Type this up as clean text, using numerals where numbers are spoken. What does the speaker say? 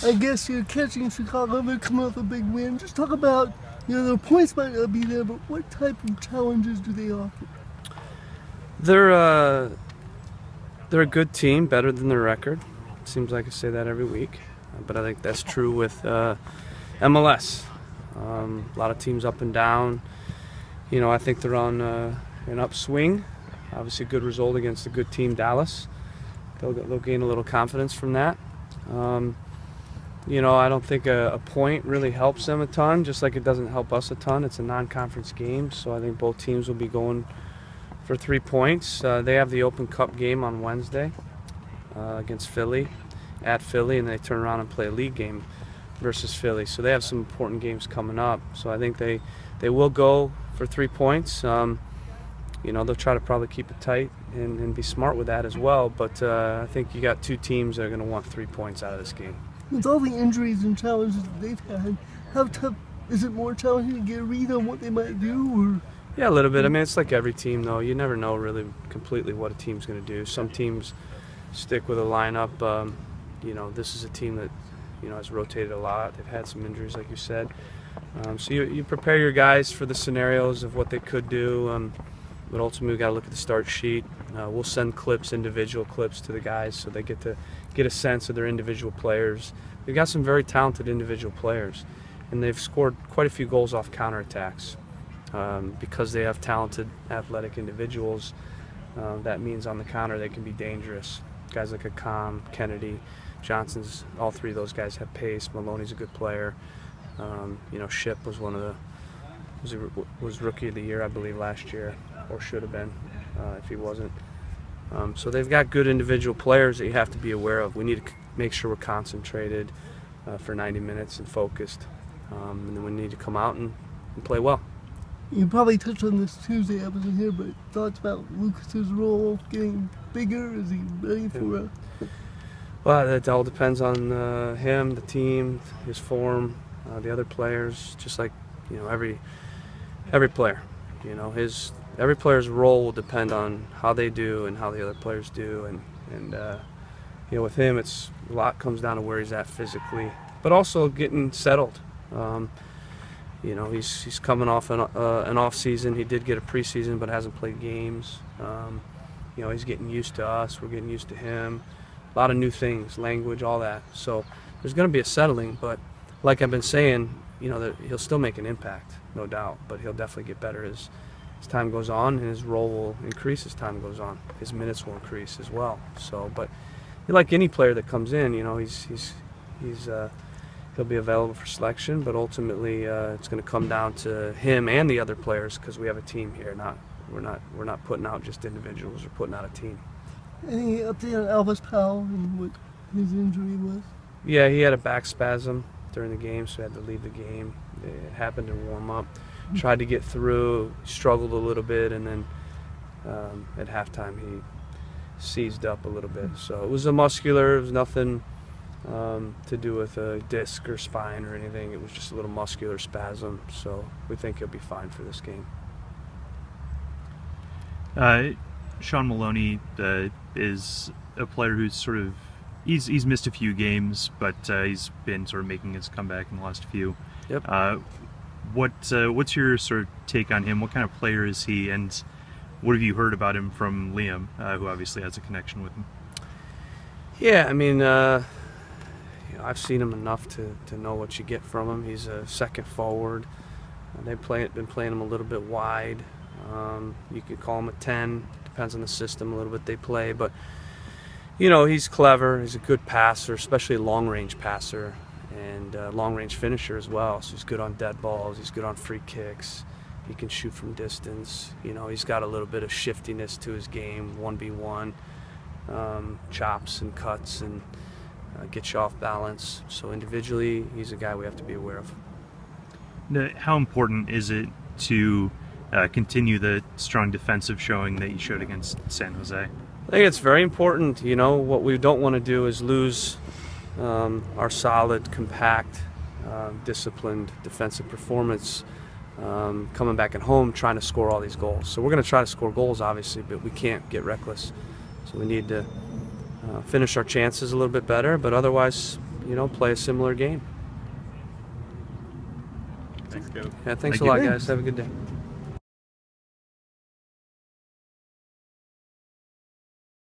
I guess you're catching Chicago. They're coming off a big win. Just talk about, their points might not be there, but what type of challenges do they offer? They're a good team, better than their record. Seems like I say that every week, but I think that's true with MLS. A lot of teams up and down. I think they're on an upswing. Obviously, a good result against a good team, Dallas. They'll gain a little confidence from that. I don't think a point really helps them a ton, just like it doesn't help us a ton. It's a non-conference game, so I think both teams will be going for 3 points. They have the Open Cup game on Wednesday against Philly, at Philly, and they turn around and play a league game versus Philly. So they have some important games coming up. So I think they will go for 3 points. They'll try to probably keep it tight and be smart with that as well. But I think you got two teams that are going to want 3 points out of this game. With all the injuries and challenges that they've had, how tough is it? More challenging to get a read on what they might do? Or? Yeah, a little bit. I mean, it's like every team, though. You never know really completely what a team's going to do. Some teams stick with a lineup. This is a team that has rotated a lot. They've had some injuries, like you said. So you prepare your guys for the scenarios of what they could do. But ultimately, we've got to look at the start sheet. We'll send individual clips to the guys so they get to get a sense of their individual players. They've got some very talented individual players, and they've scored quite a few goals off counterattacks. Because they have talented, athletic individuals, that means on the counter they can be dangerous. Guys like Akam, Kennedy, Johnson's, all three of those guys have pace. Maloney's a good player. Ship was was Rookie of the Year, I believe, last year, or should have been if he wasn't. So they've got good individual players that you have to be aware of. We need to make sure we're concentrated for 90 minutes and focused, and then we need to come out and play well. You probably touched on this Tuesday, I wasn't here, but thoughts about Lucas's role getting bigger? Is he ready for Well, that all depends on him, the team, his form, the other players. Just like every player, every player's role will depend on how they do and how the other players do, and with him, a lot comes down to where he's at physically, but also getting settled. He's coming off an off season. He did get a preseason, but hasn't played games. He's getting used to us. We're getting used to him. A lot of new things, language, all that. So there's going to be a settling, but like I've been saying, that he'll still make an impact, no doubt. But he'll definitely get better as time goes on, and his role will increase as time goes on. His minutes will increase as well. So, but like any player that comes in, he'll be available for selection, but ultimately it's going to come down to him and the other players because we have a team here. We're not putting out just individuals. We're putting out a team. Any update on Alvas Powell and what his injury was? Yeah, he had a back spasm during the game, so he had to leave the game. It happened in warm-up. Tried to get through, struggled a little bit, and then at halftime he seized up a little bit. So it was it was nothing to do with a disc or spine or anything. It was just a little muscular spasm, so we think he'll be fine for this game. Sean Maloney is a player who's he's missed a few games, but he's been making his comeback in the last few. Yep. What's your take on him? What kind of player is he, and what have you heard about him from Liam, who obviously has a connection with him? Yeah, I mean, I've seen him enough to know what you get from him. He's a second forward. They've been playing him a little bit wide. You could call him a 10. Depends on the system a little bit they play, but he's clever. He's a good passer, especially a long-range passer, and long-range finisher as well. So he's good on dead balls. He's good on free kicks. He can shoot from distance. He's got a little bit of shiftiness to his game, 1v1, chops and cuts and gets you off balance. So individually, he's a guy we have to be aware of. How important is it to continue the strong defensive showing that you showed against San Jose? I think it's very important. What we don't want to do is lose our solid, compact, disciplined defensive performance coming back at home trying to score all these goals. So we're going to try to score goals, obviously, but we can't get reckless. So we need to finish our chances a little bit better, but otherwise, play a similar game. Thanks, Coach. Yeah, thanks Thank a you. lot, guys. Have a good day.